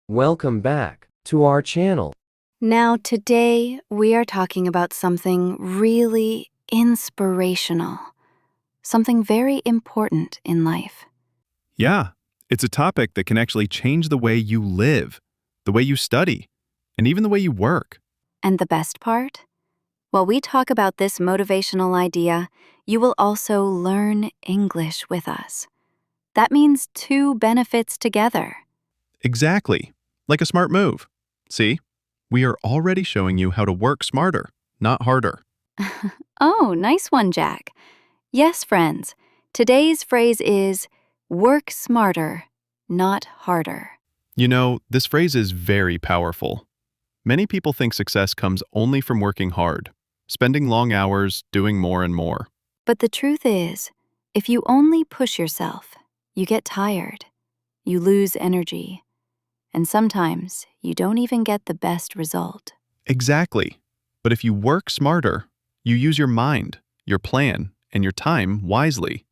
Welcome back to our channel. Now, today we are talking about something really inspirational, something very important in life. Yeah, it's a topic that can actually change the way you live, the way you study, and even the way you work. And the best part? While we talk about this motivational idea, you will also learn English with us. That means two benefits together. Exactly. Like a smart move. See, we are already showing you how to work smarter, not harder. Oh, nice one, Jack. Yes, friends, today's phrase is work smarter, not harder. You know, this phrase is very powerful. Many people think success comes only from working hard, spending long hours, doing more and more. But the truth is, if you only push yourself, you get tired, you lose energy, and sometimes you don't even get the best result. Exactly. But if you work smarter, you use your mind, your plan, and your time wisely,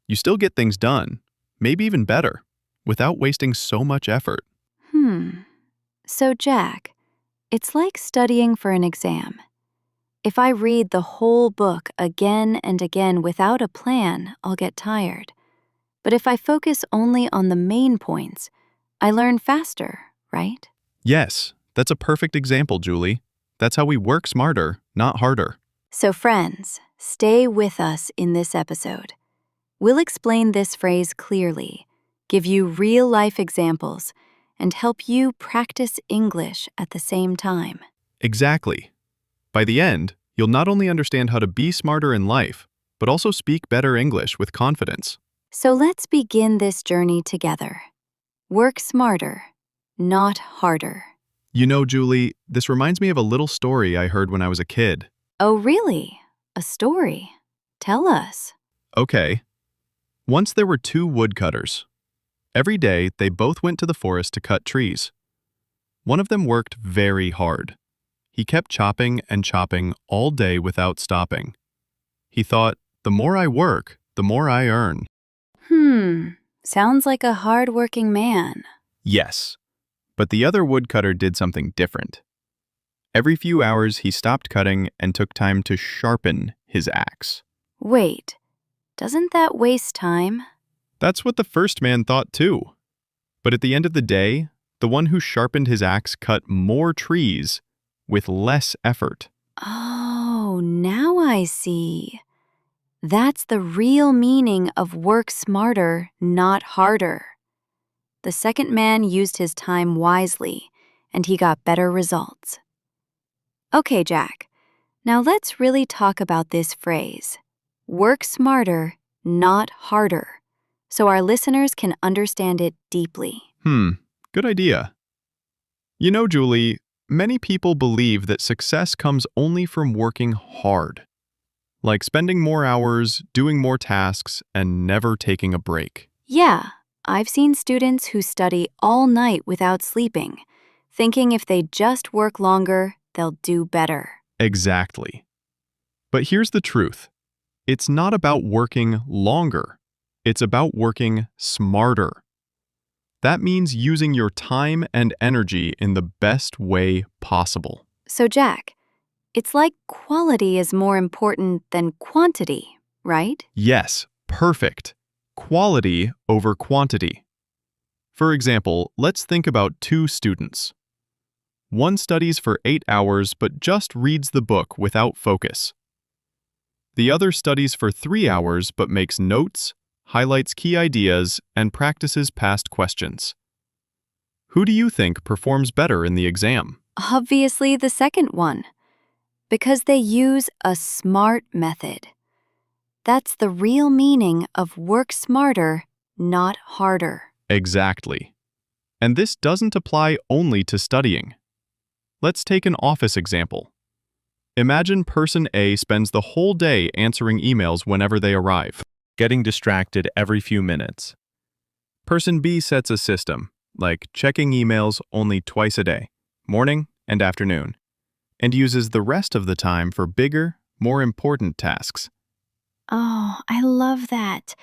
you still get things done, maybe even better, without wasting so much effort. So, Jack, it's like studying for an exam. If I read the whole book again and again without a plan, I'll get tired. But if I focus only on the main points, I learn faster, right? Yes, that's a perfect example, Julie. That's how we work smarter, not harder. So, friends, stay with us in this episode. We'll explain this phrase clearly, give you real-life examples, and help you practice English at the same time. Exactly. By the end, you'll not only understand how to be smarter in life, but also speak better English with confidence. So let's begin this journey together. Work smarter, not harder. You know, Julie, this reminds me of a little story I heard when I was a kid. Oh, really? A story? Tell us. Okay. Once there were two woodcutters. Every day, they both went to the forest to cut trees. One of them worked very hard. He kept chopping and chopping all day without stopping. He thought, the more I work, the more I earn. Sounds like a hard-working man. Yes, but the other woodcutter did something different. Every few hours, he stopped cutting and took time to sharpen his axe. Wait, doesn't that waste time? That's what the first man thought too. But at the end of the day, the one who sharpened his axe cut more trees with less effort. Oh, now I see. That's the real meaning of work smarter, not harder. The second man used his time wisely, and he got better results. Okay, Jack, now let's really talk about this phrase. Work smarter, not harder, so our listeners can understand it deeply. Good idea. You know, Julie, many people believe that success comes only from working hard, like spending more hours, doing more tasks, and never taking a break. Yeah, I've seen students who study all night without sleeping, thinking if they just work longer, they'll do better. Exactly. But here's the truth. It's not about working longer. It's about working smarter. That means using your time and energy in the best way possible. So, Jack, it's like quality is more important than quantity, right? Yes, perfect. Quality over quantity. For example, let's think about two students. One studies for 8 hours but just reads the book without focus. The other studies for 3 hours but makes notes, highlights key ideas, and practices past questions. Who do you think performs better in the exam? Obviously, the second one, because they use a SMART method. That's the real meaning of work smarter, not harder. Exactly. And this doesn't apply only to studying. Let's take an office example. Imagine person A spends the whole day answering emails whenever they arrive, getting distracted every few minutes. Person B sets a system, like checking emails only twice a day, morning and afternoon, and uses the rest of the time for bigger, more important tasks. Oh, I love that.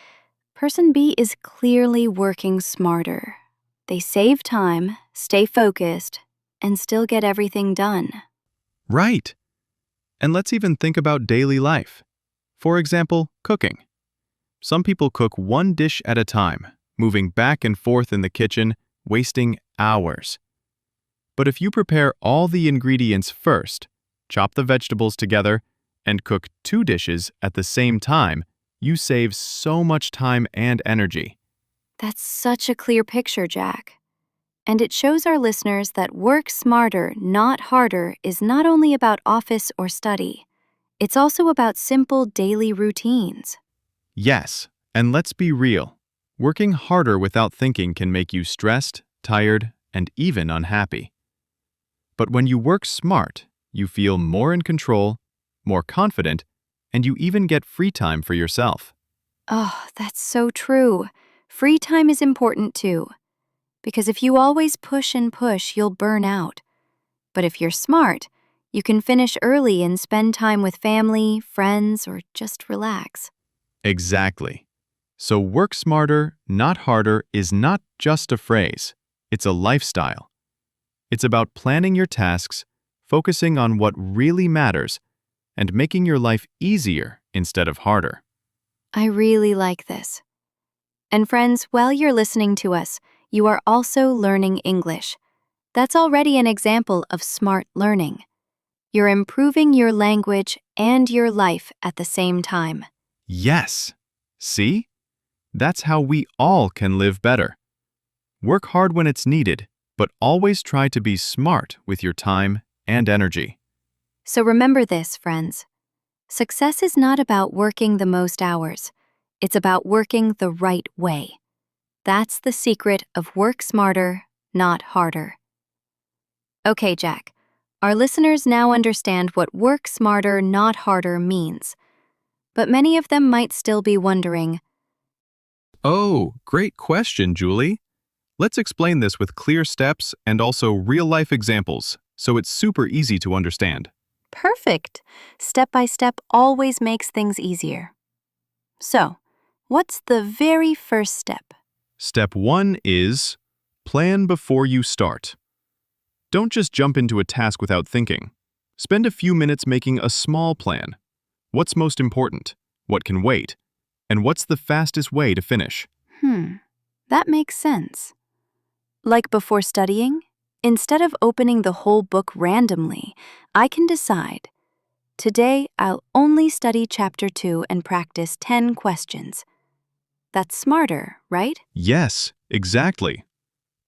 Person B is clearly working smarter. They save time, stay focused, and still get everything done. Right. And let's even think about daily life. For example, cooking. Some people cook one dish at a time, moving back and forth in the kitchen, wasting hours. But if you prepare all the ingredients first, chop the vegetables together, and cook 2 dishes at the same time, you save so much time and energy. That's such a clear picture, Jack. And it shows our listeners that work smarter, not harder, is not only about office or study. It's also about simple daily routines. Yes, and let's be real. Working harder without thinking can make you stressed, tired, and even unhappy. But when you work smart, you feel more in control, more confident, and you even get free time for yourself. Oh, that's so true. Free time is important too. Because if you always push and push, you'll burn out. But if you're smart, you can finish early and spend time with family, friends, or just relax. Exactly. So work smarter, not harder is not just a phrase. It's a lifestyle. It's about planning your tasks, focusing on what really matters, and making your life easier instead of harder. I really like this. And friends, while you're listening to us, you are also learning English. That's already an example of smart learning. You're improving your language and your life at the same time. Yes. See? That's how we all can live better. Work hard when it's needed, but always try to be smart with your time and energy. So remember this, friends. Success is not about working the most hours. It's about working the right way. That's the secret of work smarter, not harder. Okay, Jack. Our listeners now understand what work smarter, not harder means. But many of them might still be wondering, Oh, great question, Julie. Let's explain this with clear steps and also real-life examples, so it's super easy to understand. perfect. Step by step always makes things easier. So, what's the very first step? Step 1 is plan before you start. Don't just jump into a task without thinking. Spend a few minutes making a small plan. What's most important? What can wait? And what's the fastest way to finish? That makes sense. Like before studying, instead of opening the whole book randomly, I can decide, today I'll only study Chapter 2 and practice 10 questions. That's smarter, right? Yes, exactly.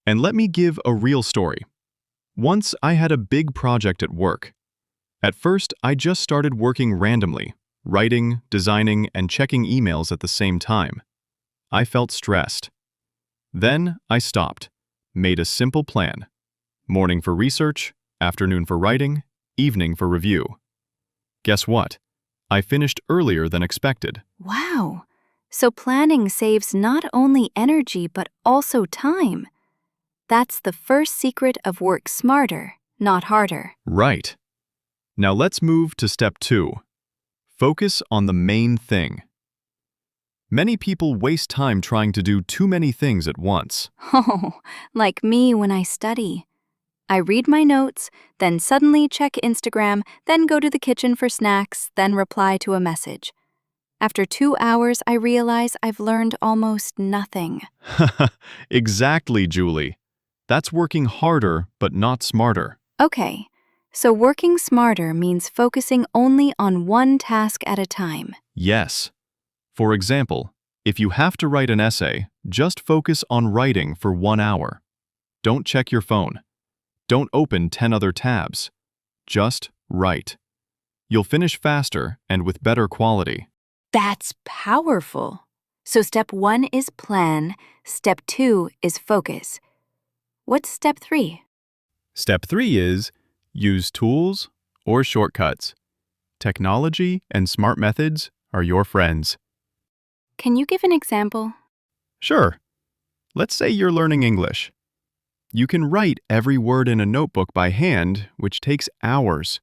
And let me give a real story. Once I had a big project at work. At first, I just started working randomly, writing, designing, and checking emails at the same time. I felt stressed. Then I stopped, made a simple plan. Morning for research, afternoon for writing, evening for review. Guess what? I finished earlier than expected. Wow. So planning saves not only energy but also time. That's the first secret of work smarter, not harder. Right. Now let's move to step 2. Focus on the main thing. Many people waste time trying to do too many things at once. Oh, like me when I study. I read my notes, then suddenly check Instagram, then go to the kitchen for snacks, then reply to a message. After 2 hours, I realize I've learned almost nothing. Exactly, Julie. That's working harder, but not smarter. Okay, so working smarter means focusing only on one task at a time. Yes. For example, if you have to write an essay, just focus on writing for 1 hour. Don't check your phone. Don't open 10 other tabs. Just write. You'll finish faster and with better quality. That's powerful. So step 1 is plan, step 2 is focus. What's step 3? Step 3 is use tools or shortcuts. Technology and smart methods are your friends. Can you give an example? Sure. Let's say you're learning English. You can write every word in a notebook by hand, which takes hours.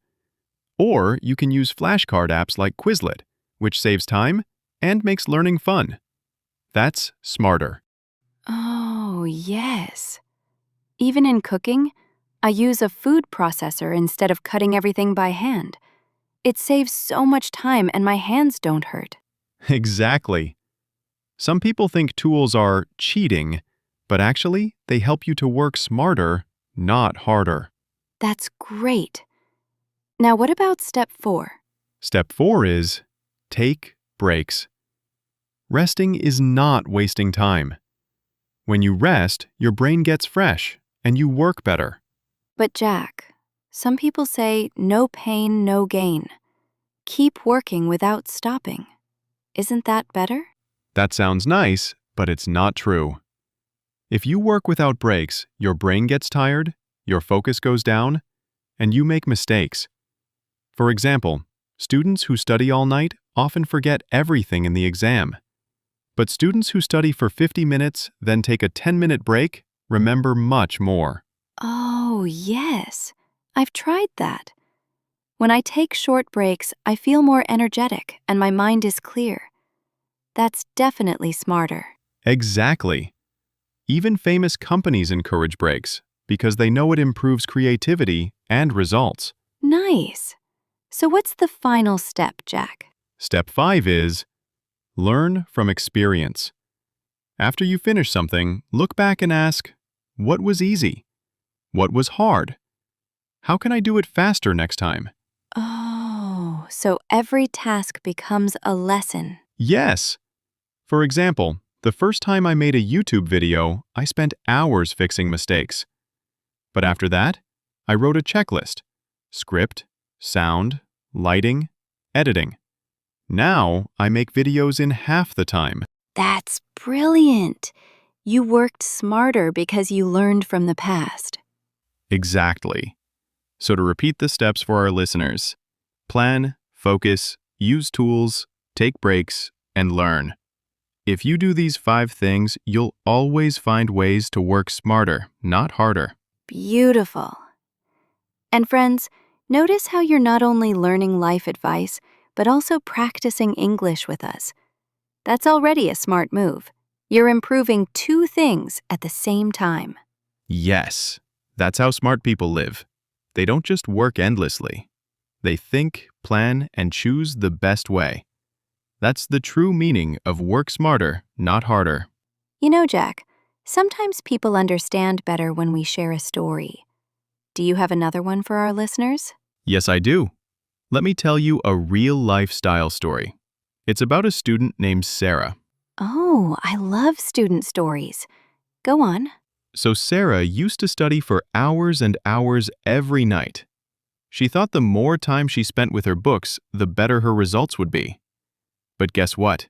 Or you can use flashcard apps like Quizlet, which saves time and makes learning fun. That's smarter. Oh, yes. Even in cooking, I use a food processor instead of cutting everything by hand. It saves so much time and my hands don't hurt. Exactly. Some people think tools are cheating, but actually, they help you to work smarter, not harder. That's great. Now, what about step 4? Step 4 is take breaks. Resting is not wasting time. When you rest, your brain gets fresh and you work better. But Jack, some people say no pain, no gain. Keep working without stopping. Isn't that better? That sounds nice, but it's not true. If you work without breaks, your brain gets tired, your focus goes down, and you make mistakes. For example, students who study all night often forget everything in the exam. But students who study for 50 minutes, then take a 10-minute break, remember much more. Oh, yes. I've tried that. When I take short breaks, I feel more energetic and my mind is clear. That's definitely smarter. Exactly. Even famous companies encourage breaks because they know it improves creativity and results. Nice. So what's the final step, Jack? Step 5 is learn from experience. After you finish something, look back and ask, what was easy? What was hard? How can I do it faster next time? Oh, so every task becomes a lesson. Yes. For example, the first time I made a YouTube video, I spent hours fixing mistakes. But after that, I wrote a checklist: script, sound, lighting, editing. Now, I make videos in half the time. That's brilliant. You worked smarter because you learned from the past. Exactly. So to repeat the steps for our listeners: plan, focus, use tools, take breaks, and learn. If you do these 5 things, you'll always find ways to work smarter, not harder. Beautiful. And friends, notice how you're not only learning life advice, but also practicing English with us. That's already a smart move. You're improving 2 things at the same time. Yes, that's how smart people live. They don't just work endlessly. They think, plan, and choose the best way. That's the true meaning of work smarter, not harder. You know, Jack, sometimes people understand better when we share a story. Do you have another one for our listeners? Yes, I do. Let me tell you a real lifestyle story. It's about a student named Sarah. Oh, I love student stories. Go on. So Sarah used to study for hours and hours every night. She thought the more time she spent with her books, the better her results would be. But guess what?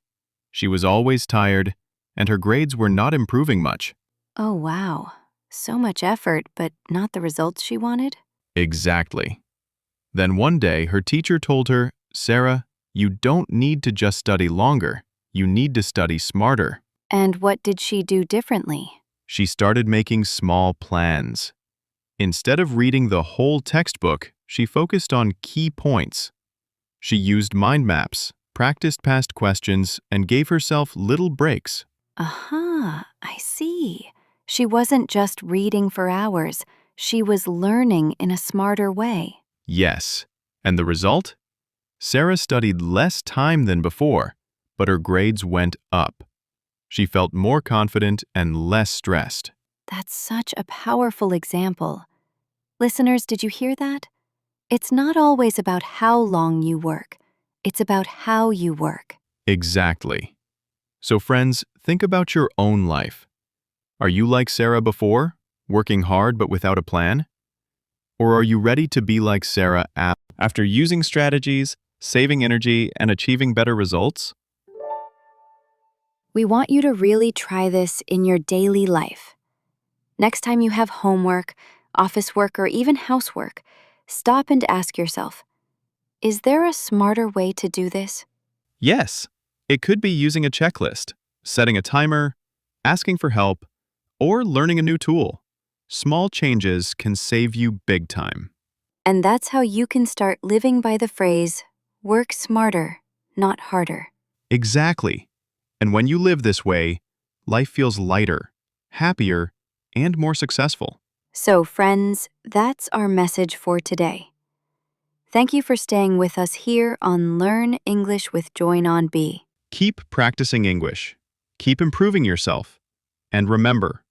She was always tired, and her grades were not improving much. Oh, wow. So much effort, but not the results she wanted? Exactly. Then one day, her teacher told her, "Sarah, you don't need to just study longer. You need to study smarter." And what did she do differently? She started making small plans. Instead of reading the whole textbook, she focused on key points. She used mind maps, practiced past questions, and gave herself little breaks. Aha, I see. She wasn't just reading for hours. She was learning in a smarter way. Yes. And the result? Sarah studied less time than before, but her grades went up. She felt more confident and less stressed. That's such a powerful example. Listeners, did you hear that? It's not always about how long you work. It's about how you work. Exactly. So friends, think about your own life. Are you like Sarah before, working hard but without a plan? Or are you ready to be like Sarah after using strategies, saving energy, and achieving better results? We want you to really try this in your daily life. Next time you have homework, office work, or even housework, stop and ask yourself, is there a smarter way to do this? Yes. It could be using a checklist, setting a timer, asking for help, or learning a new tool. Small changes can save you big time. And that's how you can start living by the phrase, work smarter, not harder. Exactly. And when you live this way, life feels lighter, happier, and more successful. So, friends, that's our message for today. Thank you for staying with us here on Learn English with Joynob. Keep practicing English. Keep improving yourself. And remember,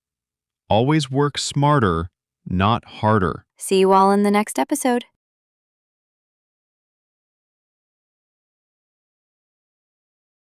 always work smarter, not harder. See you all in the next episode.